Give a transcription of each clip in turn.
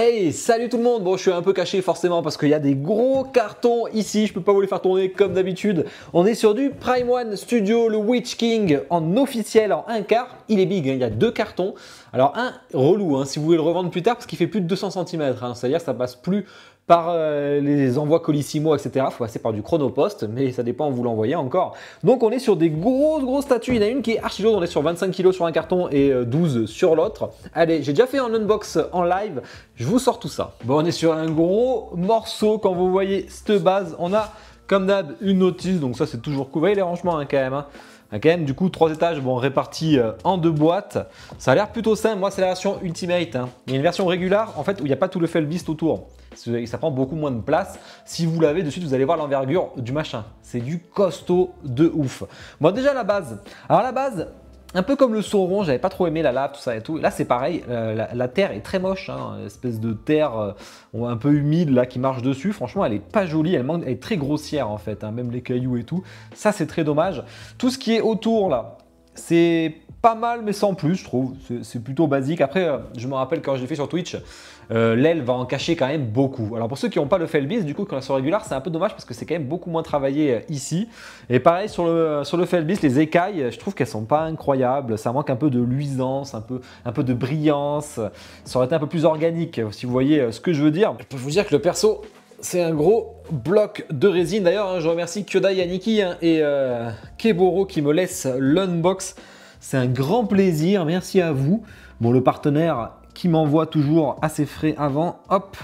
Hey, salut tout le monde. Bon, je suis un peu caché forcément parce qu'il y a des gros cartons ici. Je peux pas vous les faire tourner comme d'habitude. On est sur du Prime One Studio, le Witch King en officiel en 1/4. Il est big, hein. Il y a deux cartons. Alors un relou, hein, si vous voulez le revendre plus tard parce qu'il fait plus de 200 cm. Hein. C'est-à-dire que ça passe plus par les envois Colissimo, etc. Il faut passer par du Chronopost, mais ça dépend où vous l'envoyez encore. Donc on est sur des grosses statues. Il y en a une qui est archi lourde, on est sur 25 kg sur un carton et 12 sur l'autre. Allez, j'ai déjà fait un unbox en live, je vous sors tout ça. Bon, on est sur un gros morceau, quand vous voyez cette base, on a comme d'hab une notice, donc ça c'est toujours cool. Vous voyez les rangements hein, quand même. Hein. Quand même, du coup, 3 étages bon, répartis en 2 boîtes. Ça a l'air plutôt simple. Moi, c'est la version Ultimate. Hein. Il y a une version régulière, en fait, où il n'y a pas tout le Felbeast autour. Ça prend beaucoup moins de place. Si vous l'avez de suite, vous allez voir l'envergure du machin. C'est du costaud de ouf. Bon, déjà, la base. Alors, la base, un peu comme le Sauron, j'avais pas trop aimé la lave, tout ça et tout. Là, c'est pareil. La terre est très moche. Hein, une espèce de terre un peu humide là qui marche dessus. Franchement, elle est pas jolie. Elle est très grossière en fait. Hein, même les cailloux et tout. Ça, c'est très dommage. Tout ce qui est autour là, c'est pas mal, mais sans plus, je trouve. C'est plutôt basique. Après, je me rappelle quand je l'ai fait sur Twitch, l'aile va en cacher quand même beaucoup. Alors pour ceux qui n'ont pas le Felbeast, du coup, quand sur régulier, c'est un peu dommage parce que c'est quand même beaucoup moins travaillé ici. Et pareil sur le Felbeast, les écailles, je trouve qu'elles sont pas incroyables. Ça manque un peu de luisance, un peu de brillance. Ça aurait été un peu plus organique, si vous voyez ce que je veux dire. Je peux vous dire que le perso, c'est un gros bloc de résine. D'ailleurs, hein, je remercie Kyodai Yaniki hein, et Keboro qui me laissent l'unbox. C'est un grand plaisir, merci à vous. Bon, le partenaire qui m'envoie toujours assez frais avant, hop.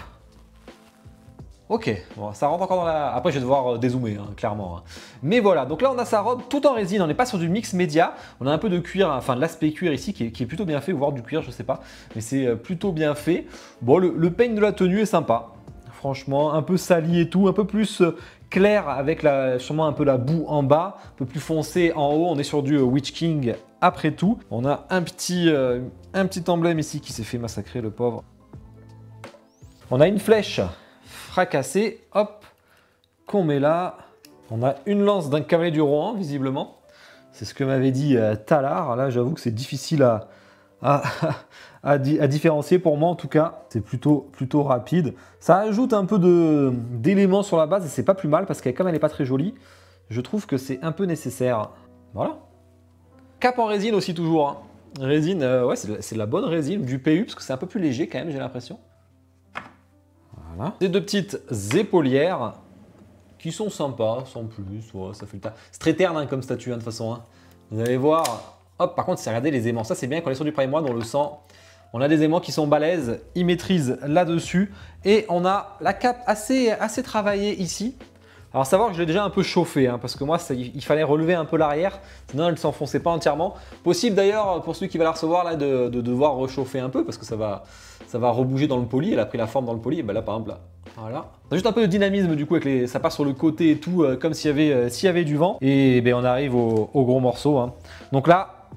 Ok, bon, ça rentre encore dans la... Après, je vais devoir dézoomer, hein, clairement. Hein. Mais voilà, donc là, on a sa robe tout en résine. On n'est pas sur du mix média. On a un peu de cuir, enfin de l'aspect cuir ici qui est plutôt bien fait, voire du cuir, je sais pas. Mais c'est plutôt bien fait. Bon, le paint de la tenue est sympa. Franchement, un peu sali et tout, un peu plus clair avec sûrement un peu la boue en bas, un peu plus foncé en haut. On est sur du Witch King après tout. On a un petit emblème ici qui s'est fait massacrer, le pauvre. On a une flèche fracassée, hop, qu'on met là. On a une lance d'un cavalier du Rohan, visiblement. C'est ce que m'avait dit Talar. Là, j'avoue que c'est difficile à différencier pour moi en tout cas. C'est plutôt rapide. Ça ajoute un peu d'éléments sur la base et c'est pas plus mal parce que comme elle n'est pas très jolie, je trouve que c'est un peu nécessaire. Voilà. Cape en résine aussi toujours. Hein. Résine, ouais, c'est de la bonne résine, du PU parce que c'est un peu plus léger quand même, j'ai l'impression. Voilà. Ces deux petites épaulières qui sont sympas, sans plus. Ouais, ça fait le tas. C'est très terne hein, comme statue hein, de toute façon. Hein. Vous allez voir. Hop, par contre, c'est regarder les aimants. Ça, c'est bien quand on est sur du Prime One, on le sent. On a des aimants qui sont balèzes, ils maîtrisent là-dessus. Et on a la cape assez travaillée ici. Alors, savoir que je l'ai déjà un peu chauffé, hein, parce que moi, il fallait relever un peu l'arrière, sinon elle ne s'enfonçait pas entièrement. Possible d'ailleurs, pour celui qui va la recevoir, là, de devoir rechauffer un peu, parce que ça va rebouger dans le poli. Elle a pris la forme dans le poli, et ben là, par exemple, là, voilà. On a juste un peu de dynamisme, du coup, avec ça part sur le côté et tout, comme s'il y avait du vent. Et ben, on arrive au gros morceau. Hein. Donc là,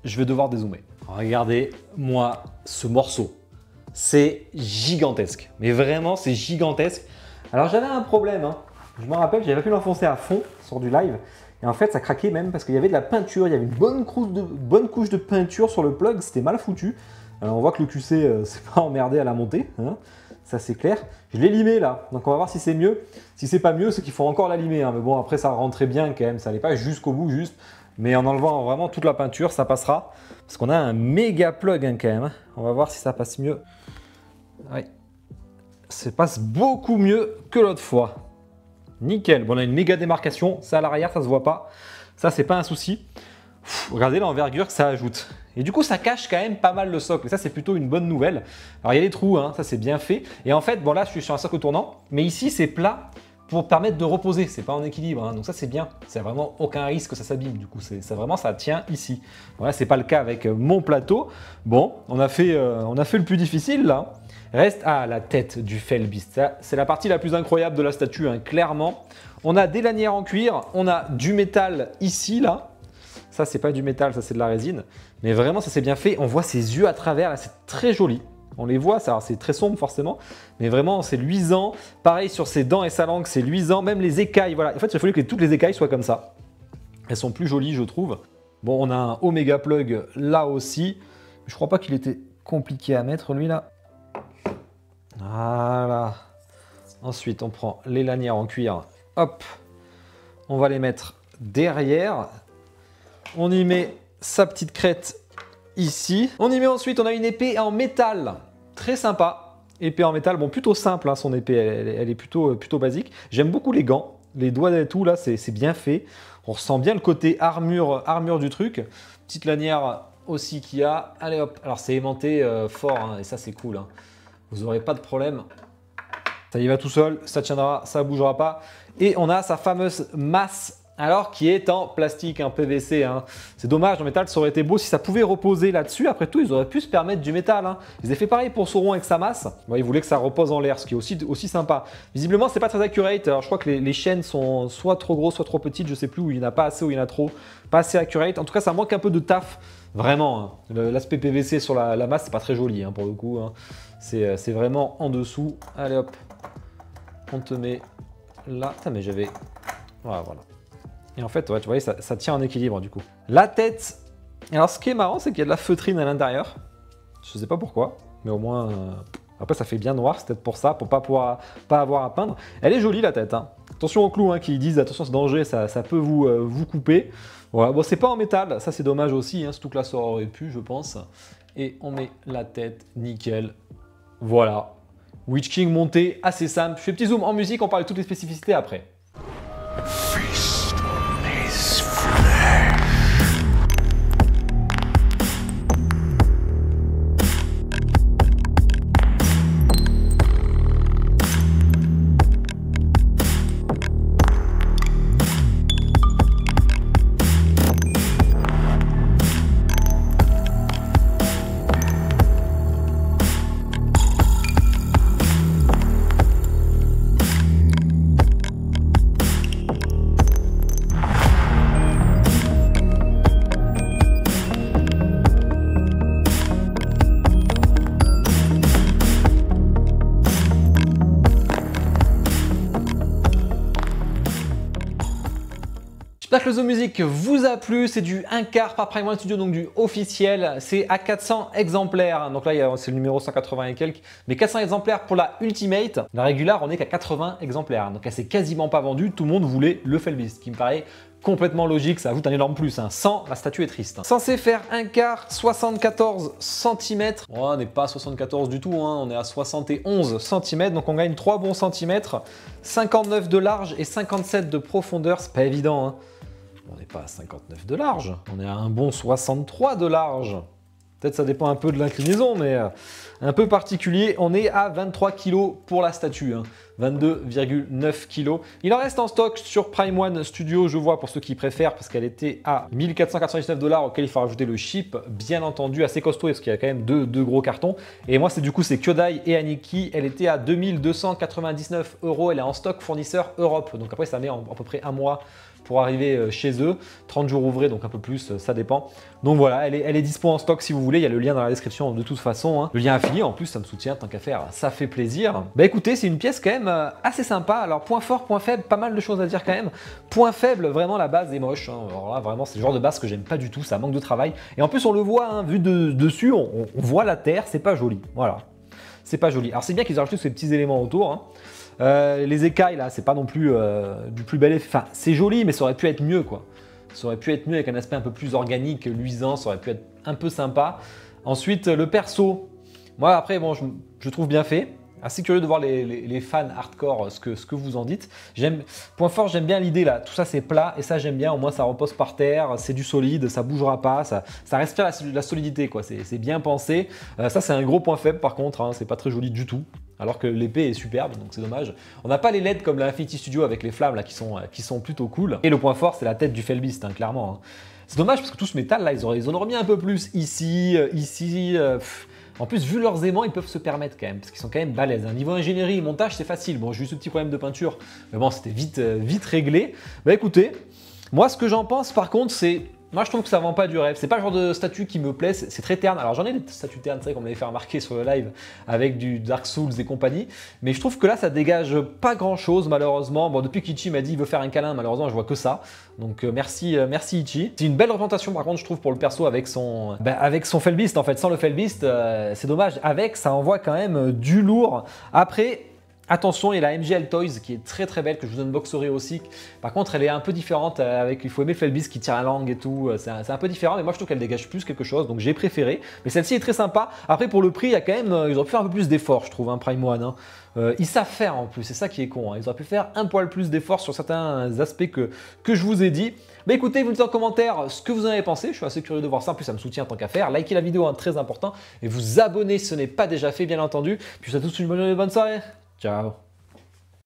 je vais devoir dézoomer. Regardez-moi ce morceau. C'est gigantesque. Mais vraiment, c'est gigantesque. Alors, j'avais un problème. Hein. Je me rappelle, j'avais pu l'enfoncer à fond sur du live. Et en fait, ça craquait même parce qu'il y avait de la peinture. Il y avait une bonne couche de peinture sur le plug. C'était mal foutu. Alors, on voit que le QC s'est pas emmerdé à la montée. Hein. Ça, c'est clair. Je l'ai limé là. Donc, on va voir si c'est mieux. Si c'est pas mieux, c'est qu'il faut encore la limer. Hein. Mais bon, après, ça rentrait bien quand même. Ça n'allait pas jusqu'au bout, juste. Mais en enlevant vraiment toute la peinture, ça passera. Parce qu'on a un méga plug hein, quand même. On va voir si ça passe mieux. Oui. Ça passe beaucoup mieux que l'autre fois. Nickel. Bon, on a une méga démarcation. Ça à l'arrière, ça se voit pas. Ça, c'est pas un souci. Regardez l'envergure que ça ajoute. Et du coup, ça cache quand même pas mal le socle. Et ça, c'est plutôt une bonne nouvelle. Alors, il y a des trous. Hein, ça, c'est bien fait. Et en fait, bon là, je suis sur un socle tournant. Mais ici, c'est plat. Pour permettre de reposer, c'est pas en équilibre, hein. Donc ça c'est bien, c'est vraiment aucun risque que ça s'abîme du coup, vraiment ça tient ici. Voilà, c'est pas le cas avec mon plateau. Bon, on a fait le plus difficile là. Reste à la tête du Felbeast, c'est la partie la plus incroyable de la statue, hein, clairement. On a des lanières en cuir, on a du métal ici là. Ça c'est pas du métal, ça c'est de la résine. Mais vraiment ça c'est bien fait, on voit ses yeux à travers, là c'est très joli. On les voit, c'est très sombre forcément, mais vraiment c'est luisant. Pareil sur ses dents et sa langue, c'est luisant. Même les écailles, voilà. En fait, il a fallu que toutes les écailles soient comme ça. Elles sont plus jolies, je trouve. Bon, on a un Omega Plug là aussi. Je crois pas qu'il était compliqué à mettre, lui là. Voilà. Ensuite, on prend les lanières en cuir. Hop. On va les mettre derrière. On y met sa petite crête ici. On y met ensuite, on a une épée en métal. Très sympa. Épée en métal, bon, plutôt simple, hein, son épée, elle est plutôt basique. J'aime beaucoup les gants. Les doigts et tout, là, c'est bien fait. On ressent bien le côté armure du truc. Petite lanière aussi qu'il y a. Allez hop. Alors, c'est aimanté fort, hein, et ça, c'est cool. Hein. Vous n'aurez pas de problème. Ça y va tout seul, ça tiendra, ça ne bougera pas. Et on a sa fameuse masse, alors qui est en plastique, en PVC. Hein. C'est dommage, en métal, ça aurait été beau si ça pouvait reposer là-dessus. Après tout, ils auraient pu se permettre du métal. Hein. Ils avaient fait pareil pour Sauron avec sa masse. Bon, ils voulaient que ça repose en l'air, ce qui est aussi sympa. Visiblement, c'est pas très accurate. Alors, je crois que les chaînes sont soit trop grosses, soit trop petites. Je sais plus où il n'y en a pas assez, où il y en a trop. Pas assez accurate. En tout cas, ça manque un peu de taf. Vraiment, hein. L'aspect PVC sur la masse, c'est pas très joli hein, pour le coup. Hein. C'est vraiment en dessous. Allez hop. On te met là. Putain, mais j'avais. Voilà. Et en fait, ouais, tu vois, ça tient en équilibre du coup. La tête. Alors, ce qui est marrant, c'est qu'il y a de la feutrine à l'intérieur. Je sais pas pourquoi, mais au moins. Après, ça fait bien noir, c'est peut-être pour ça, pour pas avoir à peindre. Elle est jolie la tête. Hein. Attention aux clous hein, qui disent attention, c'est danger, ça peut vous couper. Voilà. Bon, c'est pas en métal, ça c'est dommage aussi, hein, surtout que là ça aurait pu, je pense. Et on met la tête, nickel. Voilà. Witch King monté, assez simple. Je fais petit zoom en musique, on parle de toutes les spécificités après. J'espère que le Zo Music vous a plu, c'est du 1/4 par Prime One Studio, donc du officiel, c'est à 400 exemplaires, donc là c'est le numéro 180 et quelques, mais 400 exemplaires pour la Ultimate, la régulière on est qu'à 80 exemplaires, donc elle s'est quasiment pas vendue, tout le monde voulait le Felbeast, qui me paraît complètement logique, ça ajoute un énorme plus, hein. Sans, la statue est triste. Censé faire 1/4, 74 cm, on n'est pas à 74 du tout, hein. On est à 71 cm, donc on gagne 3 bons centimètres, 59 de large et 57 de profondeur, c'est pas évident, hein. On n'est pas à 59 de large, on est à un bon 63 de large. Peut-être ça dépend un peu de l'inclinaison, mais un peu particulier. On est à 23 kg pour la statue, hein. 22,9 kg. Il en reste en stock sur Prime One Studio, je vois, pour ceux qui préfèrent, parce qu'elle était à 1499 $, auquel il faut rajouter le ship, bien entendu, assez costaud, parce qu'il y a quand même deux gros cartons. Et moi, c'est Kyodai et Aniki, elle était à 2299 €, elle est en stock fournisseur Europe. Donc après, ça met à peu près un mois pour arriver chez eux, 30 jours ouvrés, donc un peu plus, ça dépend. Donc voilà, elle est dispo en stock si vous voulez, il y a le lien dans la description de toute façon, hein. Le lien affilié, en plus ça me soutient, tant qu'à faire, ça fait plaisir. Bah écoutez, c'est une pièce quand même assez sympa. Alors point fort, point faible, pas mal de choses à dire quand même. Point faible, vraiment la base est moche, hein. Alors là vraiment c'est le genre de base que j'aime pas du tout, ça manque de travail. Et en plus on le voit, hein, vu dessus, on voit la terre, c'est pas joli, voilà. C'est pas joli. Alors c'est bien qu'ils aient rajouté ces petits éléments autour, hein. Les écailles là, c'est pas non plus du plus bel effet. Enfin, c'est joli, mais ça aurait pu être mieux quoi. Ça aurait pu être mieux avec un aspect un peu plus organique, luisant, ça aurait pu être un peu sympa. Ensuite, le perso. Moi, après, bon, je trouve bien fait. Assez curieux de voir les fans hardcore ce que vous en dites. Point fort, j'aime bien l'idée là. Tout ça, c'est plat et ça, j'aime bien. Au moins, ça repose par terre. C'est du solide, ça bougera pas. Ça respire la solidité quoi. C'est bien pensé. Ça, c'est un gros point faible par contre. Hein, c'est pas très joli du tout. Alors que l'épée est superbe, donc c'est dommage. On n'a pas les LED comme la Infinity Studio avec les flammes là qui sont plutôt cool. Et le point fort, c'est la tête du Felbeast, hein, clairement. Hein. C'est dommage parce que tout ce métal là, ils en auraient mis un peu plus ici. En plus, vu leurs aimants, ils peuvent se permettre quand même, parce qu'ils sont quand même balèzes. Niveau ingénierie et montage, c'est facile. Bon, j'ai eu ce petit problème de peinture, mais bon, c'était vite réglé. Bah écoutez, moi, ce que j'en pense, par contre, c'est Moi, je trouve que ça vend pas du rêve. C'est pas le genre de statue qui me plaît. C'est très terne. Alors, j'en ai des statues ternes, c'est vrai qu'on m'avait fait remarquer sur le live avec du Dark Souls et compagnie. Mais je trouve que là, ça dégage pas grand chose, malheureusement. Bon, depuis qu'Ichi m'a dit qu'il veut faire un câlin, malheureusement, je vois que ça. Donc, merci Ichi. C'est une belle représentation, par contre, je trouve, pour le perso avec son Felbeast. En fait, sans le Felbeast, c'est dommage. Avec, ça envoie quand même du lourd. Après. Attention, il y a la MGL Toys qui est très belle, que je vous unboxerai aussi. Par contre, elle est un peu différente, il faut aimer Felbeast qui tire la langue et tout. C'est un peu différent, mais moi je trouve qu'elle dégage plus quelque chose, donc j'ai préféré. Mais celle-ci est très sympa. Après, pour le prix, il y a quand même, ils auraient pu faire un peu plus d'efforts, je trouve, hein, Prime One. Hein. Ils savent faire en plus, c'est ça qui est con. Hein. Ils auraient pu faire un poil plus d'efforts sur certains aspects que je vous ai dit. Mais écoutez, vous me dites en commentaire ce que vous en avez pensé. Je suis assez curieux de voir ça. En plus, ça me soutient en tant qu'à faire. Likez la vidéo, hein, très important. Et vous abonnez si ce n'est pas déjà fait, bien entendu. Puis je vous souhaite tous une bonne journée, bonne soirée. Ciao.